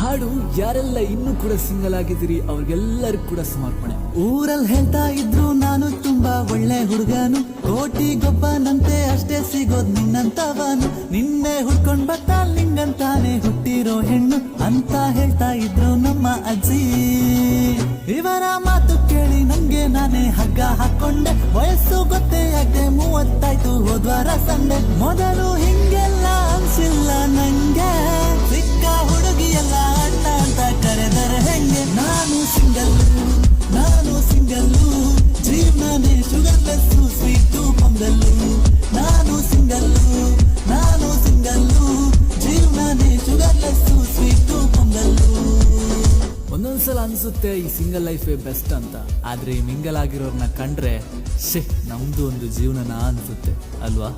ಹಾಡು ಯಾರೆಲ್ಲ ಇನ್ನೂ ಕೂಡ ಸಿಂಗಲ್ ಆಗಿದ್ದೀರಿ ಅವ್ರಿಗೆಲ್ಲರಿಗೂ ಕೂಡ ಸಮರ್ಪಣೆ. ಊರಲ್ಲಿ ಹೇಳ್ತಾ ಇದ್ರು ನಾನು ತುಂಬಾ ಒಳ್ಳೆ ಹುಡುಗನು, ಕೋಟಿಗೊಬ್ಬನಂತೆ ಅಷ್ಟೇ ಸಿಗೋದ್ ನಿನ್ನಂತವನು, ನಿನ್ನೆ ಹುಡ್ಕೊಂಡ್ ಬರ್ತಾ ನಿಂಗಂತಾನೆ ಹುಟ್ಟಿರೋ ಹೆಣ್ಣು ಅಂತ ಹೇಳ್ತಾ ಇದ್ರು ನಮ್ಮ ಅಜ್ಜಿ. ಇವರ ಮಾತು ಕೇಳಿ ನಂಗೆ ನಾನೇ ಹಗ್ಗ ಹಾಕೊಂಡೆ, ವಯಸ್ಸು ಗೊತ್ತೇ ಆಗದೆ 30 ಹೋದ್ವಾರ ಸಂಡೆ. ಮೊದಲು ಹಿಂಗೆಲ್ಲ ಅನ್ಸಿಲ್ಲ ನಂಗೆ, ಸಿಕ್ಕ ಹುಡುಗಿಯಲ್ಲ ಅಣ್ಣ ಅಂತ ಕರೆದರೆ ಹೆಂಗೆ. ನಾನು ಸಿಂಗಲ್ಲು ಜೀವನನೇ ಶುಗರ್ಲೆಸ್ಸು ಸ್ವೀಟು ಪೊಂಗಲ್ಲು. ನಾನು ಸಿಂಗಲ್ಲು ಜೀವನನೇ ಶುಗರ್ಲೆಸ್ಸು ಸ್ವೀಟು ಪೊಂಗಲ್ಲು. ಒಂದೊಂದ್ಸಲ ಅನ್ಸುತ್ತೆ ಈ ಸಿಂಗಲ್ ಲೈಫೇ ಬೆಸ್ಟ್ ಅಂತ, ಆದ್ರೆ ಈ ಮಿಂಗಲ್ ಆಗಿರೋರ್ನ ಕಂಡ್ರೆ ನಮ್ದು ಒಂದು ಜೀವನನ ಅನ್ಸುತ್ತೆ ಅಲ್ವಾ.